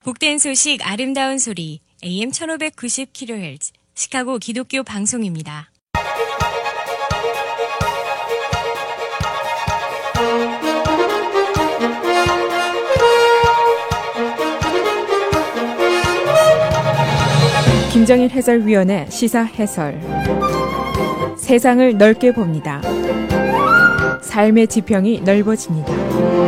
복된 소식 아름다운 소리 AM 1590kHz 시카고 기독교 방송입니다. 김정일 해설위원의 시사 해설. 세상을 넓게 봅니다. 삶의 지평이 넓어집니다.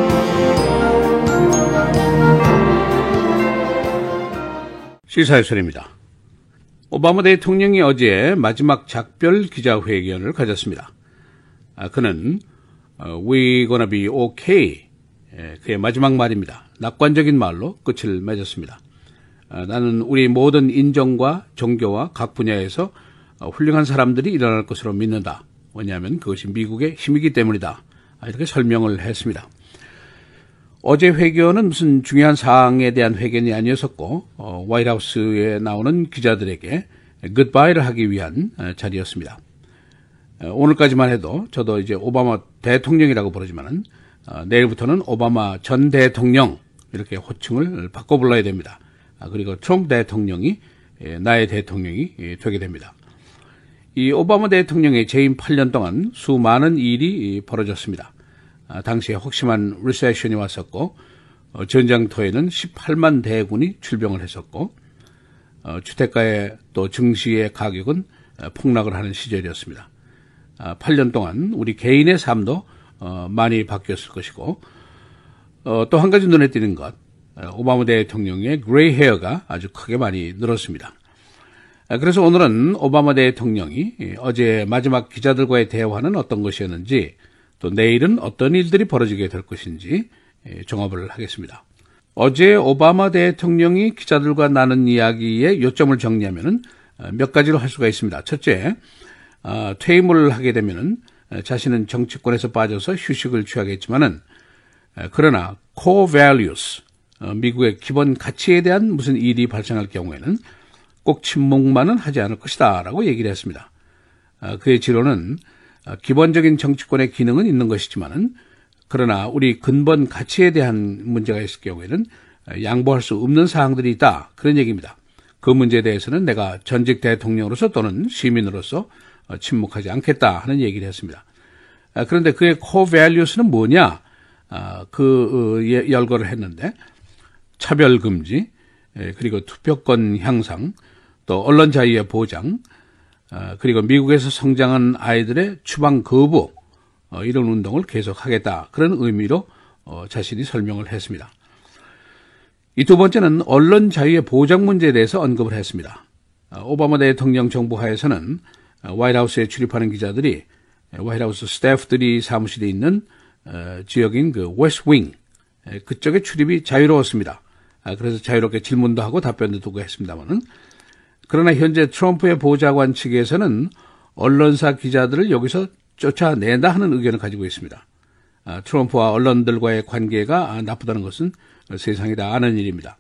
시사해설입니다. 오바마 대통령이 어제 마지막 작별 기자회견을 가졌습니다. 그는 We gonna be okay, 그의 마지막 말입니다. 낙관적인 말로 끝을 맺었습니다. 나는 우리 모든 인정과 종교와 각 분야에서 훌륭한 사람들이 일어날 것으로 믿는다. 왜냐하면 그것이 미국의 힘이기 때문이다. 이렇게 설명을 했습니다. 어제 회견은 무슨 중요한 사항에 대한 회견이 아니었었고 화이트하우스에 나오는 기자들에게 굿바이를 하기 위한 자리였습니다. 오늘까지만 해도 저도 이제 오바마 대통령이라고 부르지만은 내일부터는 오바마 전 대통령 이렇게 호칭을 바꿔 불러야 됩니다. 그리고 트럼프 대통령이 나의 대통령이 되게 됩니다. 이 오바마 대통령의 재임 8년 동안 수많은 일이 벌어졌습니다. 당시에 혹심한 리세션이 왔었고 전장터에는 18만 대군이 출병을 했었고 주택가의 또 증시의 가격은 폭락을 하는 시절이었습니다. 8년 동안 우리 개인의 삶도 많이 바뀌었을 것이고 또 한 가지 눈에 띄는 것, 오바마 대통령의 그레이 헤어가 아주 크게 많이 늘었습니다. 그래서 오늘은 오바마 대통령이 어제 마지막 기자들과의 대화는 어떤 것이었는지, 또 내일은 어떤 일들이 벌어지게 될 것인지 종합을 하겠습니다. 어제 오바마 대통령이 기자들과 나눈 이야기의 요점을 정리하면 몇 가지로 할 수가 있습니다. 첫째, 퇴임을 하게 되면 자신은 정치권에서 빠져서 휴식을 취하겠지만은 그러나 core values, 미국의 기본 가치에 대한 무슨 일이 발생할 경우에는 꼭 침묵만은 하지 않을 것이다 라고 얘기를 했습니다. 그의 지론은 기본적인 정치권의 기능은 있는 것이지만은 그러나 우리 근본 가치에 대한 문제가 있을 경우에는 양보할 수 없는 사항들이 있다, 그런 얘기입니다. 그 문제에 대해서는 내가 전직 대통령으로서 또는 시민으로서 침묵하지 않겠다 하는 얘기를 했습니다. 그런데 그의 core values는 뭐냐, 열거를 했는데 차별금지, 그리고 투표권 향상, 또 언론 자유의 보장, 그리고 미국에서 성장한 아이들의 추방 거부, 이런 운동을 계속하겠다, 그런 의미로 자신이 설명을 했습니다. 이 두 번째는 언론 자유의 보장 문제에 대해서 언급을 했습니다. 오바마 대통령 정부 하에서는 화이트하우스에 출입하는 기자들이 화이트하우스 스태프들이 사무실에 있는 지역인 그 웨스트윙, 그쪽에 출입이 자유로웠습니다. 그래서 자유롭게 질문도 하고 답변도 두고 했습니다만은, 그러나 현재 트럼프의 보좌관 측에서는 언론사 기자들을 여기서 쫓아낸다 하는 의견을 가지고 있습니다. 트럼프와 언론들과의 관계가 나쁘다는 것은 세상이 다 아는 일입니다.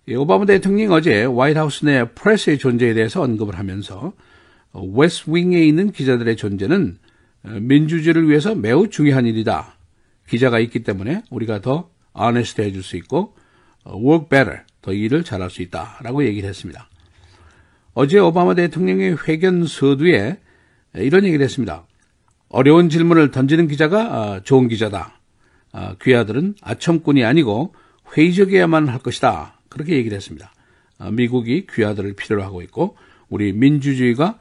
오바마 대통령이 어제 화이트하우스 내 프레스의 존재에 대해서 언급을 하면서 웨스트윙에 있는 기자들의 존재는 민주주의를 위해서 매우 중요한 일이다. 기자가 있기 때문에 우리가 더 honest 해줄 수 있고 work better, 더 일을 잘할 수 있다라고 얘기를 했습니다. 어제 오바마 대통령의 회견 서두에 이런 얘기를 했습니다. 어려운 질문을 던지는 기자가 좋은 기자다. 귀하들은 아첨꾼이 아니고 회의적이어야만 할 것이다. 그렇게 얘기를 했습니다. 미국이 귀하들을 필요로 하고 있고 우리 민주주의가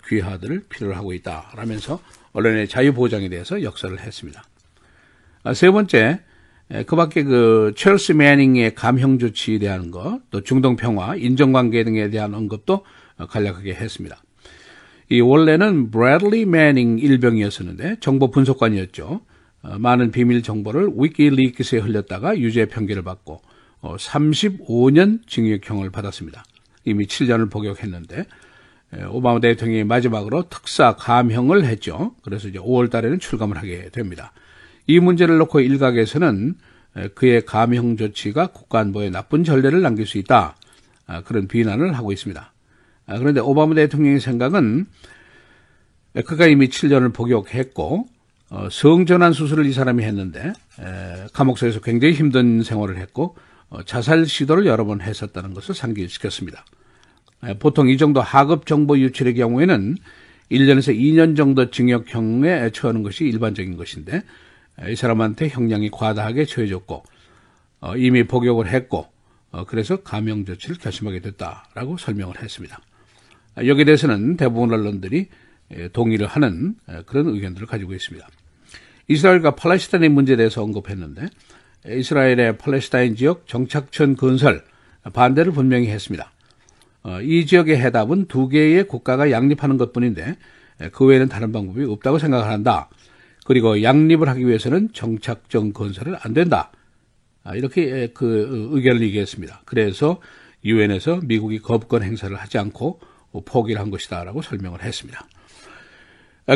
귀하들을 필요로 하고 있다 라면서 언론의 자유보장에 대해서 역설을 했습니다. 세 번째, 그 밖에 찰스 매닝의 감형 조치에 대한 것, 또 중동 평화, 인정관계 등에 대한 언급도 간략하게 했습니다. 이 원래는 브래들리 매닝 일병이었었는데 정보 분석관이었죠. 많은 비밀 정보를 위키리크스에 흘렸다가 유죄 판결을 받고 35년 징역형을 받았습니다. 이미 7년을 복역했는데 오바마 대통령이 마지막으로 특사 감형을 했죠. 그래서 이제 5월 달에는 출감을 하게 됩니다. 이 문제를 놓고 일각에서는 그의 감형 조치가 국가안보에 나쁜 전례를 남길 수 있다, 그런 비난을 하고 있습니다. 그런데 오바마 대통령의 생각은 그가 이미 7년을 복역했고 성전환 수술을 이 사람이 했는데 감옥소에서 굉장히 힘든 생활을 했고 자살 시도를 여러 번 했었다는 것을 상기시켰습니다. 보통 이 정도 하급 정보 유출의 경우에는 1년에서 2년 정도 징역형에 처하는 것이 일반적인 것인데 이 사람한테 형량이 과다하게 처해졌고 이미 복역을 했고 그래서 감형 조치를 결심하게 됐다라고 설명을 했습니다. 여기에 대해서는 대부분 언론들이 동의를 하는 그런 의견들을 가지고 있습니다. 이스라엘과 팔레스타인의 문제에 대해서 언급했는데 이스라엘의 팔레스타인 지역 정착촌 건설 반대를 분명히 했습니다. 이 지역의 해답은 두 개의 국가가 양립하는 것뿐인데 그 외에는 다른 방법이 없다고 생각을 한다. 그리고 양립을 하기 위해서는 정착점 건설은 안 된다. 이렇게 그 의견을 얘기했습니다. 그래서 유엔에서 미국이 거부권 행사를 하지 않고 포기를 한 것이다라고 설명을 했습니다.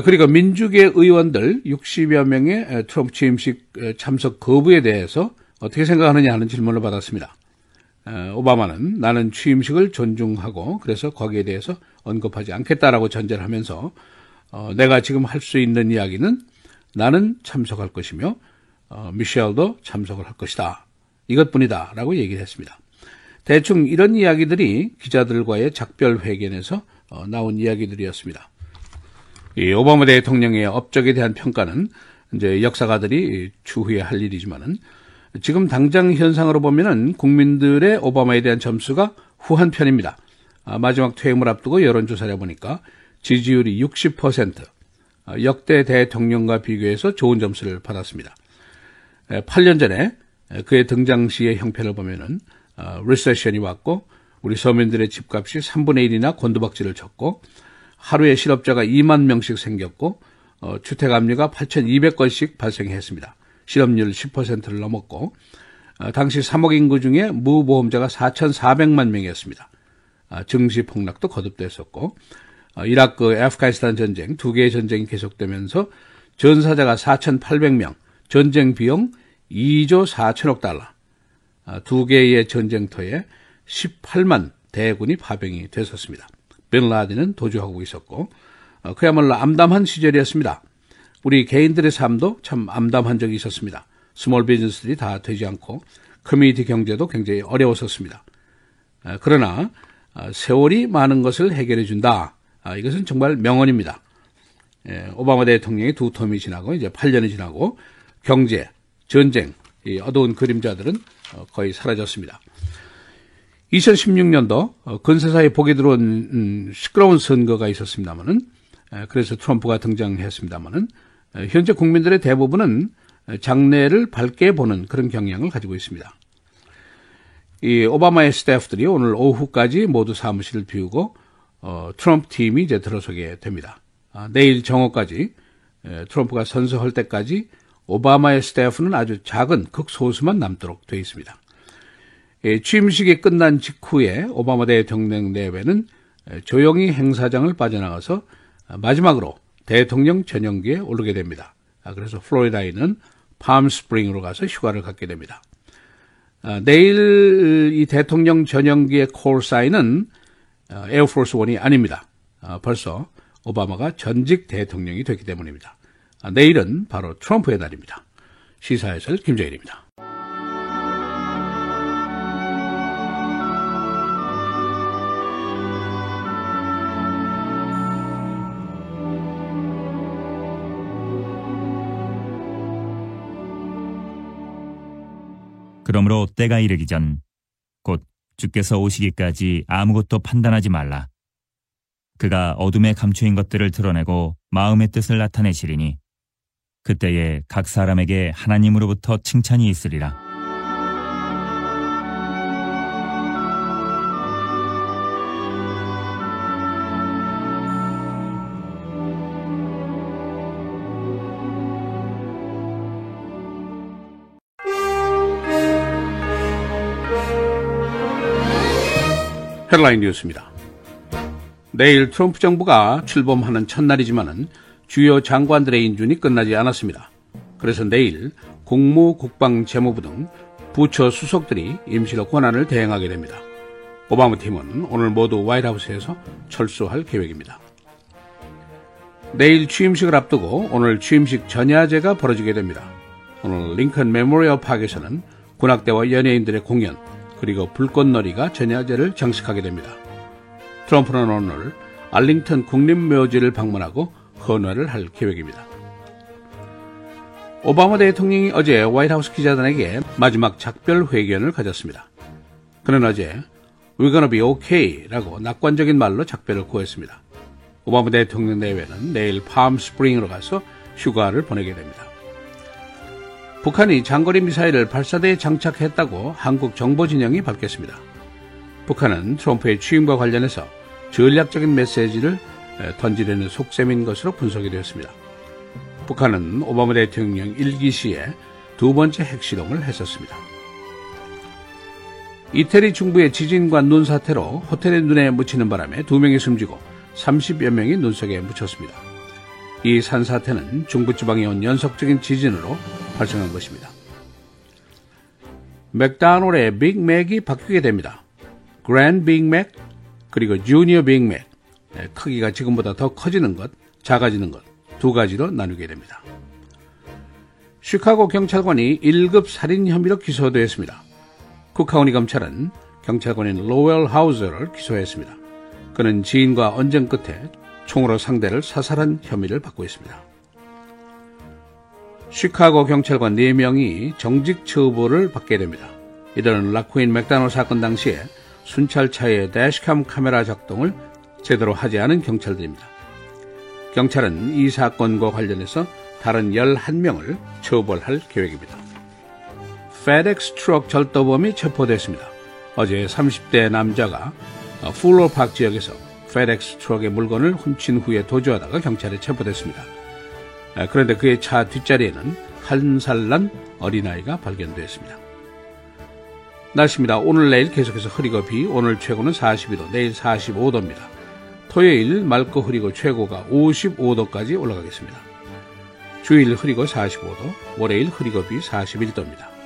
그리고 민주계 의원들 60여 명의 트럼프 취임식 참석 거부에 대해서 어떻게 생각하느냐 하는 질문을 받았습니다. 오바마는 나는 취임식을 존중하고 그래서 거기에 대해서 언급하지 않겠다라고 전제를 하면서 내가 지금 할 수 있는 이야기는 나는 참석할 것이며 미셸도 참석을 할 것이다. 이것뿐이다 라고 얘기를 했습니다. 대충 이런 이야기들이 기자들과의 작별 회견에서 나온 이야기들이었습니다. 이 오바마 대통령의 업적에 대한 평가는 이제 역사가들이 추후에 할 일이지만은 지금 당장 현상으로 보면은 국민들의 오바마에 대한 점수가 후한 편입니다. 마지막 퇴임을 앞두고 여론조사를 해보니까 지지율이 60%, 역대 대통령과 비교해서 좋은 점수를 받았습니다. 8년 전에 그의 등장 시의 형편을 보면은 리세션이 왔고 우리 서민들의 집값이 3분의 1이나 곤두박질을 쳤고 하루에 실업자가 2만 명씩 생겼고 주택압류가 8,200건씩 발생했습니다. 실업률 10%를 넘었고 당시 3억 인구 중에 무보험자가 4,400만 명이었습니다. 증시 폭락도 거듭됐었고 이라크, 아프가니스탄 전쟁 두 개의 전쟁이 계속되면서 전사자가 4,800명, 전쟁 비용 2조 4천억 달러, 두 개의 전쟁터에 18만 대군이 파병이 됐었습니다. 빈 라덴은 도주하고 있었고 그야말로 암담한 시절이었습니다. 우리 개인들의 삶도 참 암담한 적이 있었습니다. 스몰 비즈니스들이 다 되지 않고 커뮤니티 경제도 굉장히 어려웠었습니다. 그러나 세월이 많은 것을 해결해 준다. 이것은 정말 명언입니다. 오바마 대통령이 두 텀이 지나고 이제 8년이 지나고 경제, 전쟁, 이 어두운 그림자들은 거의 사라졌습니다. 2016년도 근세사에 복이 들어온 시끄러운 선거가 있었습니다만은 그래서 트럼프가 등장했습니다만은 현재 국민들의 대부분은 장래를 밝게 보는 그런 경향을 가지고 있습니다. 이 오바마의 스태프들이 오늘 오후까지 모두 사무실을 비우고 트럼프 팀이 이제 들어서게 됩니다. 내일 정오까지 트럼프가 선서할 때까지 오바마의 스태프는 아주 작은 극소수만 남도록 되어 있습니다. 취임식이 끝난 직후에 오바마 대통령 내외는 조용히 행사장을 빠져나가서 마지막으로 대통령 전용기에 오르게 됩니다. 그래서 플로리다에 있는 팜스프링으로 가서 휴가를 갖게 됩니다. 내일 이 대통령 전용기의 콜사인은 에어포스 원이 아닙니다. 벌써 오바마가 전직 대통령이 됐기 때문입니다. 내일은 바로 트럼프의 날입니다. 시사해설 김정일입니다. 그러므로 때가 이르기 전 곧 주께서 오시기까지 아무것도 판단하지 말라. 그가 어둠에 감추인 것들을 드러내고 마음의 뜻을 나타내시리니 그때에 각 사람에게 하나님으로부터 칭찬이 있으리라. 헤드라인 뉴스입니다. 내일 트럼프 정부가 출범하는 첫날이지만은 주요 장관들의 인준이 끝나지 않았습니다. 그래서 내일 국무, 국방, 재무부 등 부처 수석들이 임시로 권한을 대행하게 됩니다. 오바마 팀은 오늘 모두 화이트하우스에서 철수할 계획입니다. 내일 취임식을 앞두고 오늘 취임식 전야제가 벌어지게 됩니다. 오늘 링컨 메모리얼 파크에서는 군악대와 연예인들의 공연, 그리고 불꽃놀이가 전야제를 장식하게 됩니다. 트럼프는 오늘 알링턴 국립묘지를 방문하고 헌화를 할 계획입니다. 오바마 대통령이 어제 화이트하우스 기자단에게 마지막 작별 회견을 가졌습니다. 그는 어제 We're gonna be okay 라고 낙관적인 말로 작별을 고했습니다. 오바마 대통령 내외는 내일 팜스프링으로 가서 휴가를 보내게 됩니다. 북한이 장거리 미사일을 발사대에 장착했다고 한국 정보진영이 밝혔습니다. 북한은 트럼프의 취임과 관련해서 전략적인 메시지를 던지려는 속셈인 것으로 분석이 되었습니다. 북한은 오바마 대통령 1기 시에 두 번째 핵실험을 했었습니다. 이태리 중부의 지진과 눈 사태로 호텔의 눈에 묻히는 바람에 2명이 숨지고 30여 명이 눈 속에 묻혔습니다. 이 산사태는 중부지방에 온 연속적인 지진으로 발생한 것입니다. 맥도날드의 빅맥이 바뀌게 됩니다. 그랜드 빅맥 그리고 주니어 빅맥, 크기가 지금보다 더 커지는 것, 작아지는 것 두 가지로 나누게 됩니다. 시카고 경찰관이 1급 살인 혐의로 기소되었습니다. 쿡카운티 검찰은 경찰관인 로웰 하우저를 기소했습니다. 그는 지인과 언쟁 끝에 총으로 상대를 사살한 혐의를 받고 있습니다. 시카고 경찰관 4명이 정직 처벌을 받게 됩니다. 이들은 라쿠인 맥도날드 사건 당시에 순찰차의 대시캠 카메라 작동을 제대로 하지 않은 경찰들입니다. 경찰은 이 사건과 관련해서 다른 11명을 처벌할 계획입니다. FedEx 트럭 절도범이 체포됐습니다. 어제 30대 남자가 풀로파크 지역에서 FedEx 트럭의 물건을 훔친 후에 도주하다가 경찰에 체포됐습니다. 그런데 그의 차 뒷자리에는 1살 난 어린아이가 발견됐습니다. 날씨입니다. 오늘 내일 계속해서 흐리고 비, 오늘 최고는 42도, 내일 45도입니다. 토요일 맑고 흐리고 최고가 55도까지 올라가겠습니다. 주일 흐리고 45도, 월요일 흐리고 비 41도입니다.